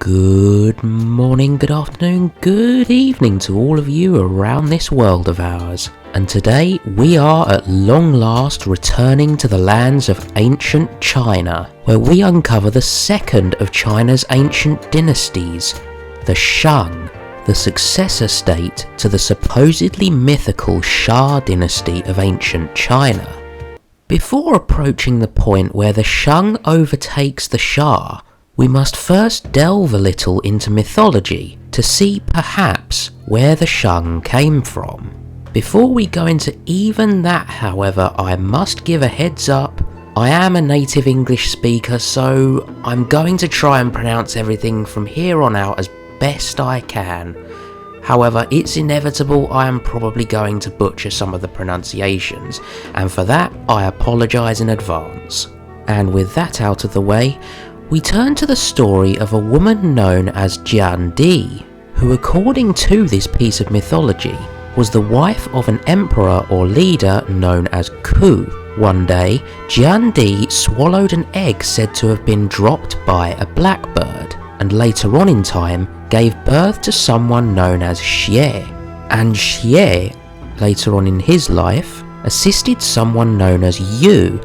Good morning, good afternoon, good evening to all of you around this world of ours. And today we are at long last returning to the lands of ancient China, where we uncover the second of China's ancient dynasties, the Shang, the successor state to the supposedly mythical Shang Dynasty of ancient China. Before approaching the point where the Shang overtakes the Shah, we must first delve a little into mythology to see perhaps where the Shang came from. Before we go into even that, however, I must give a heads up. I am a native English speaker, so I'm going to try and pronounce everything from here on out as best I can. However, it's inevitable I am probably going to butcher some of the pronunciations, and for that I apologise in advance. And with that out of the way, we turn to the story of a woman known as Shang Dynasty, who according to this piece of mythology was the wife of an emperor or leader known as Ku. One day, Shang Dynasty swallowed an egg said to have been dropped by a blackbird, and later on in time gave birth to someone known as Xie. And Xie, later on in his life, assisted someone known as Yu,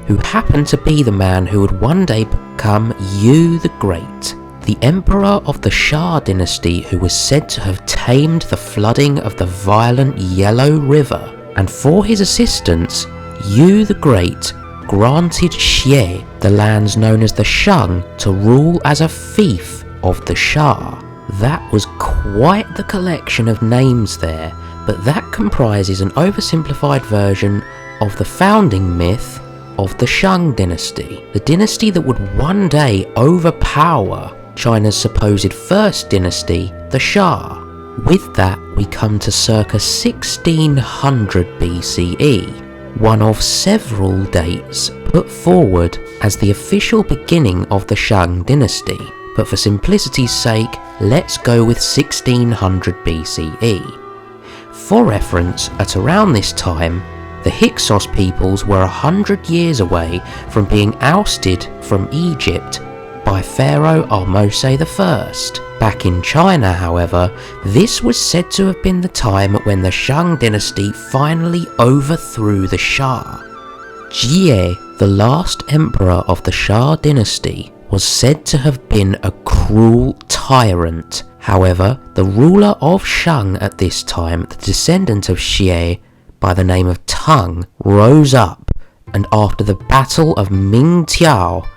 who happened to be the man who would one day become Yu the Great, the emperor of the Shang Dynasty, who was said to have tamed the flooding of the violent Yellow River. And for his assistance, Yu the Great granted Xie the lands known as the Shang to rule as a fief of the Shah. That was quite the collection of names there, but that comprises an oversimplified version of the founding myth of the Shang Dynasty, the dynasty that would one day overpower China's supposed first dynasty, the Shah. With that, we come to circa 1600 BCE, one of several dates put forward as the official beginning of the Shang Dynasty, but for simplicity's sake, let's go with 1600 BCE. For reference, at around this time, the Hyksos peoples were 100 years away from being ousted from Egypt by Pharaoh Ahmose I. Back in China, however, this was said to have been the time when the Shang Dynasty finally overthrew the Shah. Jie, the last emperor of the Shang Dynasty, was said to have been a cruel tyrant. However, the ruler of Shang at this time, the descendant of Xie, by the name of Tang, rose up and after the Battle of Mingtiao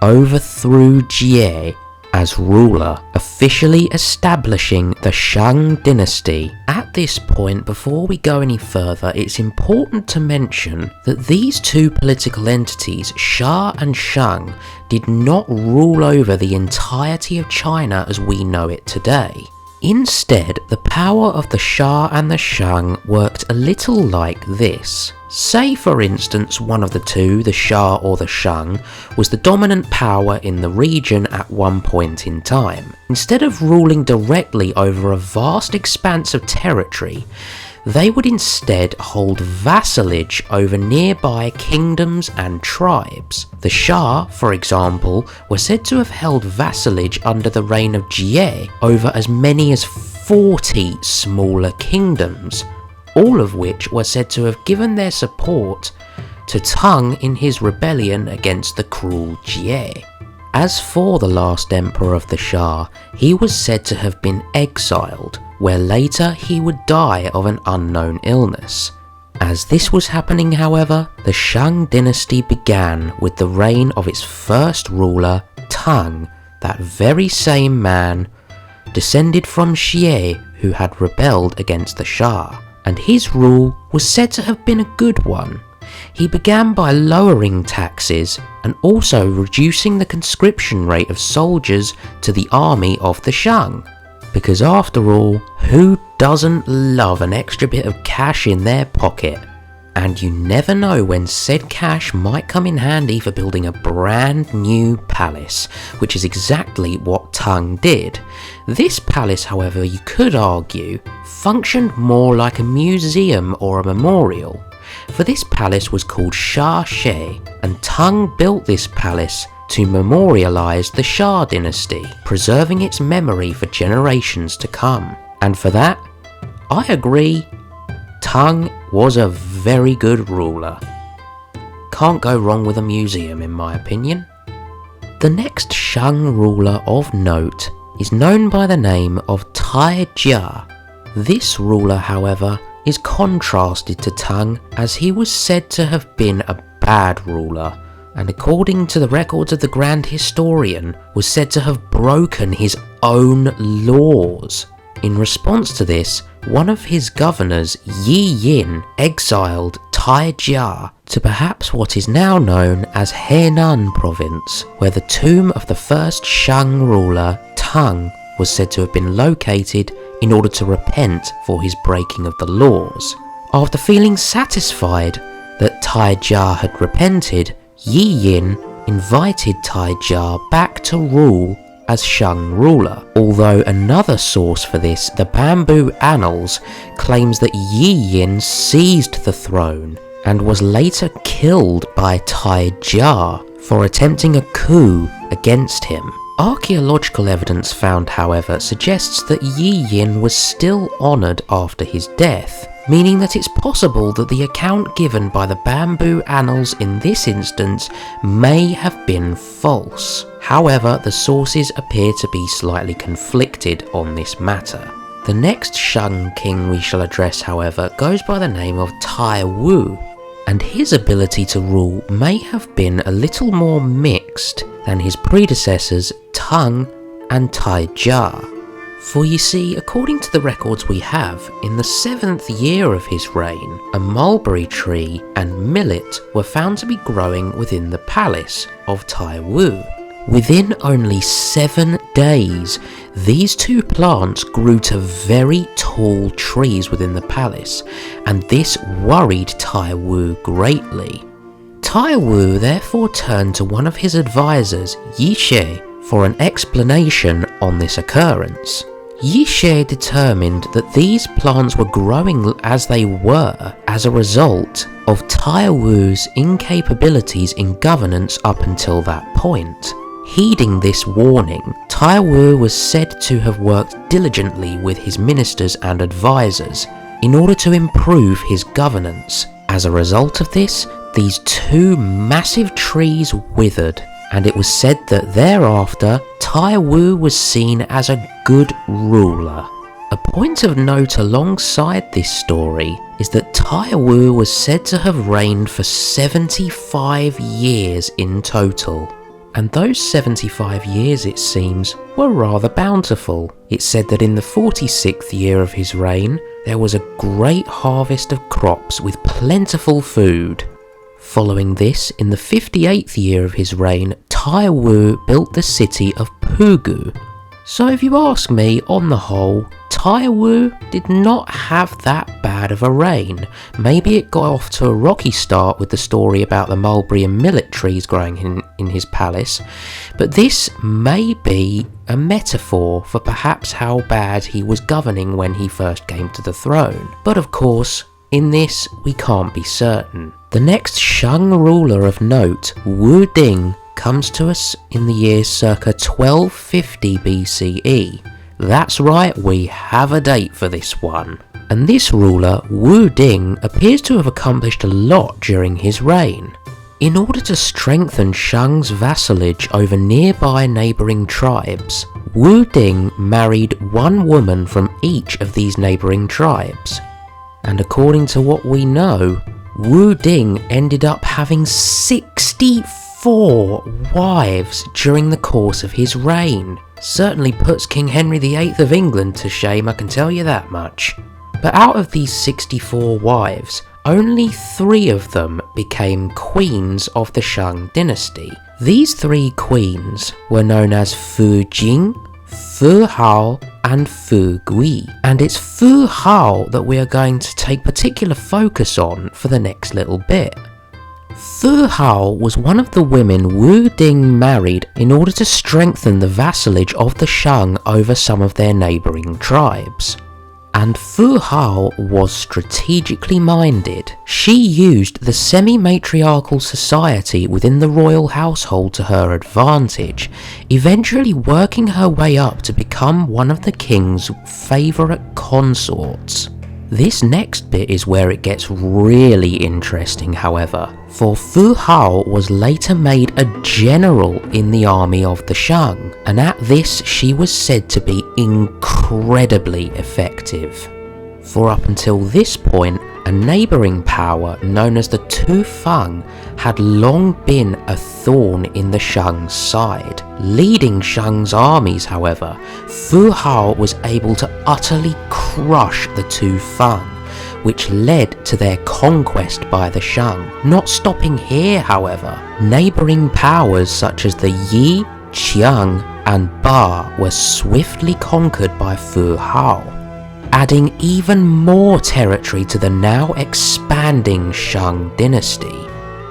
overthrew Jie as ruler, officially establishing the Shang Dynasty. At this point, before we go any further, it's important to mention that these two political entities, Shah and Shang, did not rule over the entirety of China as we know it today. Instead, the power of the Shah and the Shang worked a little like this. Say for instance one of the two, the Shah or the Shang, was the dominant power in the region at one point in time. Instead of ruling directly over a vast expanse of territory, they would instead hold vassalage over nearby kingdoms and tribes. The Shah, for example, were said to have held vassalage under the reign of Jie over as many as 40 smaller kingdoms, all of which were said to have given their support to Tang in his rebellion against the cruel Jie. As for the last emperor of the Shah, he was said to have been exiled, where later he would die of an unknown illness. As this was happening, however, the Shang Dynasty began with the reign of its first ruler, Tang, that very same man, descended from Xie, who had rebelled against the Shah, and his rule was said to have been a good one. He began by lowering taxes and also reducing the conscription rate of soldiers to the army of the Shang. Because after all, who doesn't love an extra bit of cash in their pocket? And you never know when said cash might come in handy for building a brand new palace, which is exactly what Tang did. This palace, however, you could argue, functioned more like a museum or a memorial. For this palace was called Sha She, and Tang built this palace to memorialise the Shang Dynasty, preserving its memory for generations to come. And for that, I agree, Tang was a very good ruler. Can't go wrong with a museum in my opinion. The next Shang ruler of note is known by the name of Taiwu. This ruler, however, is contrasted to Tang, as he was said to have been a bad ruler, and according to the records of the Grand Historian, was said to have broken his own laws. In response to this, one of his governors, Yi Yin, exiled Taiwu to perhaps what is now known as Henan province, where the tomb of the first Shang ruler, Tang, was said to have been located in order to repent for his breaking of the laws. After feeling satisfied that Taiwu had repented, Yi Yin invited Taiwu back to rule as Shang ruler, although another source for this, the Bamboo Annals, claims that Yi Yin seized the throne and was later killed by Taiwu for attempting a coup against him. Archaeological evidence found, however, suggests that Yi Yin was still honoured after his death, meaning that it's possible that the account given by the Bamboo Annals in this instance may have been false. However, the sources appear to be slightly conflicted on this matter. The next Shang king we shall address, however, goes by the name of Taiwu, and his ability to rule may have been a little more mixed than his predecessors Tang and Taiwu. For you see, according to the records we have, in the 7th year of his reign, a mulberry tree and millet were found to be growing within the palace of Taiwu. Within only 7 days, these two plants grew to very tall trees within the palace, and this worried Taiwu greatly. Taiwu therefore turned to one of his advisors, Yi She, for an explanation on this occurrence. Yi She determined that these plants were growing as they were as a result of Taiwu's incapabilities in governance up until that point. Heeding this warning, Taiwu was said to have worked diligently with his ministers and advisors in order to improve his governance. As a result of this, these two massive trees withered, and it was said that thereafter Taiwu was seen as a good ruler. A point of note alongside this story is that Taiwu was said to have reigned for 75 years in total. And those 75 years, it seems, were rather bountiful. It's said that in the 46th year of his reign, there was a great harvest of crops with plentiful food. Following this, in the 58th year of his reign, Taiwu built the city of Pugu. So if you ask me, on the whole, Taiwu did not have that bad of a reign. Maybe it got off to a rocky start with the story about the mulberry and millet trees growing in his palace, but this may be a metaphor for perhaps how bad he was governing when he first came to the throne. But of course, in this we can't be certain. The next Shang ruler of note, Wu Ding, comes to us in the year circa 1250 BCE. That's right, we have a date for this one. And this ruler, Wu Ding, appears to have accomplished a lot during his reign. In order to strengthen Shang's vassalage over nearby neighbouring tribes, Wu Ding married one woman from each of these neighbouring tribes. And according to what we know, Wu Ding ended up having 64 wives during the course of his reign. Certainly puts King Henry VIII of England to shame, I can tell you that much. But out of these 64 wives, only 3 of them became queens of the Shang Dynasty. These 3 queens were known as Fu Jing, Fu Hao and Fu Gui, and it's Fu Hao that we are going to take particular focus on for the next little bit. Fu Hao was one of the women Wu Ding married in order to strengthen the vassalage of the Shang over some of their neighbouring tribes. And Fu Hao was strategically minded. She used the semi-matriarchal society within the royal household to her advantage, eventually working her way up to become one of the king's favourite consorts. This next bit is where it gets really interesting, however, for Fu Hao was later made a general in the army of the Shang, and at this she was said to be incredibly effective. For up until this point, a neighbouring power known as the Tu Feng had long been a thorn in the Shang's side. Leading Shang's armies, however, Fu Hao was able to utterly crush the Tu Feng, which led to their conquest by the Shang. Not stopping here, however, neighbouring powers such as the Yi, Qiang and Ba were swiftly conquered by Fu Hao, adding even more territory to the now expanding Shang Dynasty.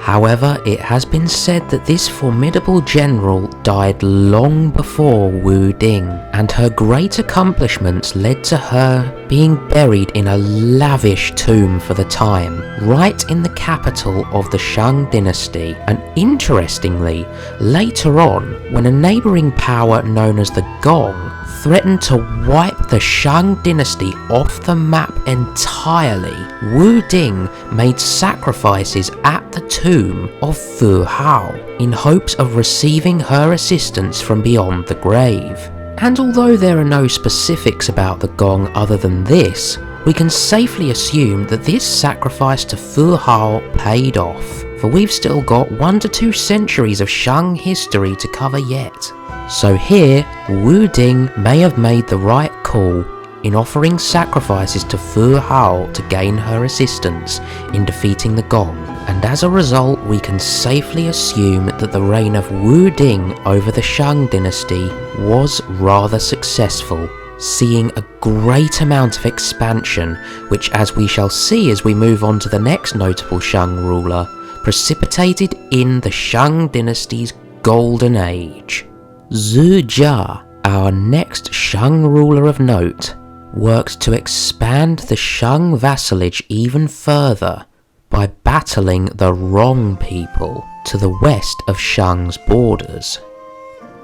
However, it has been said that this formidable general died long before Wu Ding, and her great accomplishments led to her being buried in a lavish tomb for the time, right in the capital of the Shang Dynasty. And interestingly, later on, when a neighbouring power known as the Gong threatened to wipe the Shang Dynasty off the map entirely, Wu Ding made sacrifices at the tomb of Fu Hao in hopes of receiving her assistance from beyond the grave. And although there are no specifics about the Gong other than this, we can safely assume that this sacrifice to Fu Hao paid off, for we've still got 1 to 2 centuries of Shang history to cover yet. So here, Wu Ding may have made the right call in offering sacrifices to Fu Hao to gain her assistance in defeating the Gong, and as a result we can safely assume that the reign of Wu Ding over the Shang Dynasty was rather successful, seeing a great amount of expansion, which, as we shall see as we move on to the next notable Shang ruler, precipitated in the Shang Dynasty's golden age. Zhu Jia, our next Shang ruler of note, worked to expand the Shang vassalage even further by battling the wrong people to the west of Shang's borders.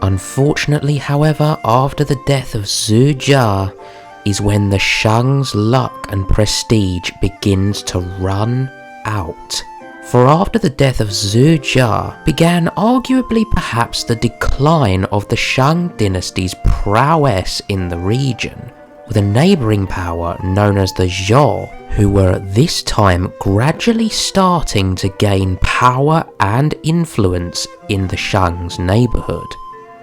Unfortunately, however, after the death of Zhu Jia is when the Shang's luck and prestige begins to run out. For after the death of Zhu Jia began arguably perhaps the decline of the Shang Dynasty's prowess in the region, with a neighbouring power known as the Zhou, who were at this time gradually starting to gain power and influence in the Shang's neighbourhood.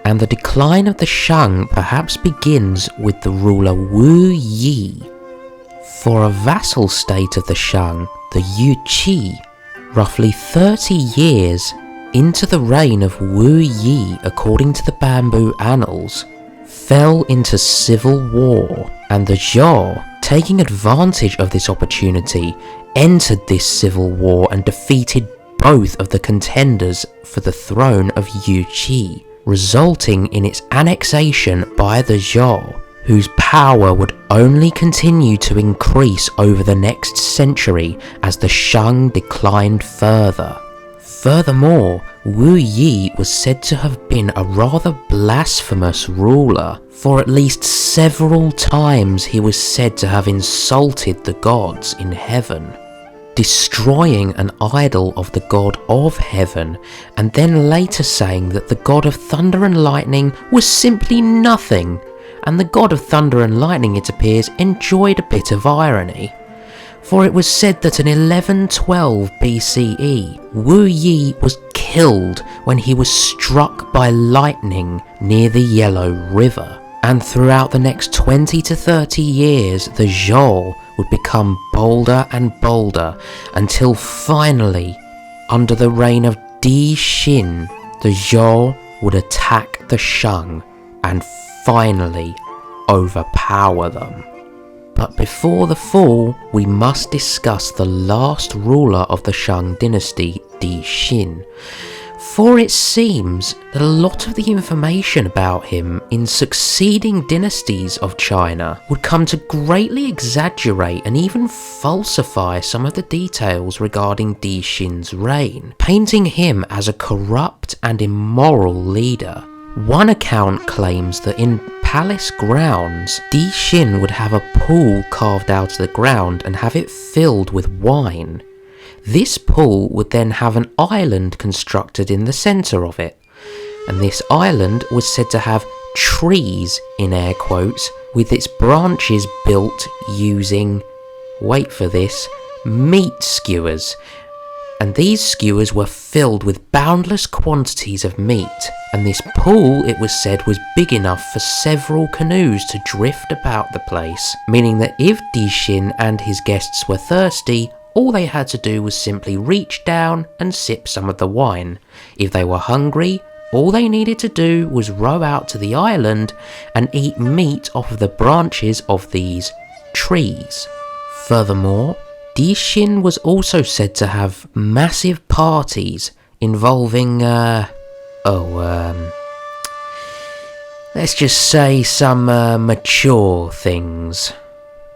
And the decline of the Shang perhaps begins with the ruler Wu Yi. For a vassal state of the Shang, the Yuqi, roughly 30 years into the reign of Wu Yi according to the Bamboo Annals, fell into civil war, and the Zhou, taking advantage of this opportunity, entered this civil war and defeated both of the contenders for the throne of Yuqi, resulting in its annexation by the Zhou, whose power would only continue to increase over the next century as the Shang declined further. Furthermore, Wu Yi was said to have been a rather blasphemous ruler, for at least several times he was said to have insulted the gods in heaven, destroying an idol of the god of heaven, and then later saying that the god of thunder and lightning was simply nothing, and the god of thunder and lightning, it appears, enjoyed a bit of irony. For it was said that in 1112 BCE, Wu Yi was killed when he was struck by lightning near the Yellow River, and throughout the next 20 to 30 years the Zhou would become bolder and bolder until finally, under the reign of Di Xin, the Zhou would attack the Shang and finally overpower them. But before the fall, we must discuss the last ruler of the Shang dynasty, Di Xin. For it seems that a lot of the information about him in succeeding dynasties of China would come to greatly exaggerate and even falsify some of the details regarding Di Xin's reign, painting him as a corrupt and immoral leader. One account claims that in palace grounds, Di Xin would have a pool carved out of the ground and have it filled with wine. This pool would then have an island constructed in the centre of it, and this island was said to have trees, in air quotes, with its branches built using, wait for this, meat skewers, and these skewers were filled with boundless quantities of meat, and this pool, it was said, was big enough for several canoes to drift about the place, meaning that if Di Xin and his guests were thirsty, all they had to do was simply reach down and sip some of the wine. If they were hungry, all they needed to do was row out to the island and eat meat off of the branches of these trees. Furthermore, Di Xin was also said to have massive parties involving, let's just say some mature things.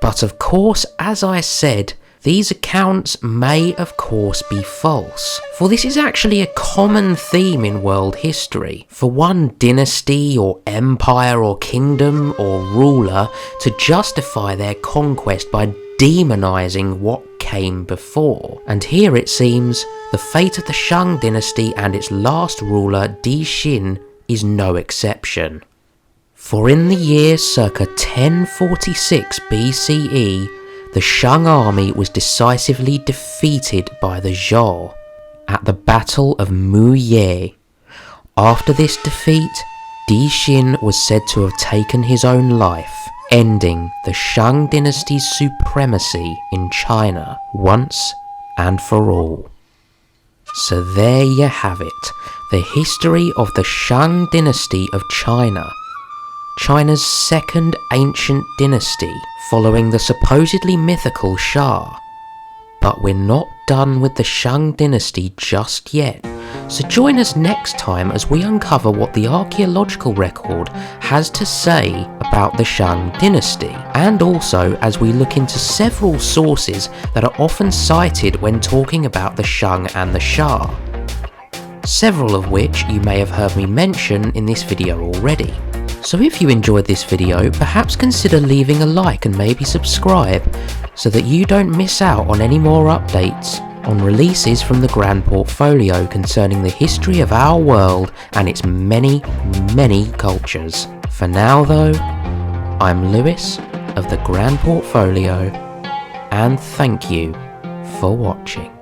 But of course, as I said, these accounts may of course be false, for this is actually a common theme in world history, for one dynasty or empire or kingdom or ruler to justify their conquest by demonising what came before. And here it seems the fate of the Shang Dynasty and its last ruler Di Xin is no exception. For in the year circa 1046 BCE, the Shang army was decisively defeated by the Zhou at the Battle of Muye. After this defeat, Di Xin was said to have taken his own life, ending the Shang dynasty's supremacy in China once and for all. So there you have it, the history of the Shang dynasty of China, China's second ancient dynasty, following the supposedly mythical Shah. But we're not done with the Shang dynasty just yet, so join us next time as we uncover what the archaeological record has to say about the Shang dynasty, and also as we look into several sources that are often cited when talking about the Shang and the Shah, several of which you may have heard me mention in this video already. So if you enjoyed this video, perhaps consider leaving a like and maybe subscribe, so that you don't miss out on any more updates on releases from the Grand Portfolio concerning the history of our world and its many, many cultures. For now though, I'm Lewis of the Grand Portfolio, and thank you for watching.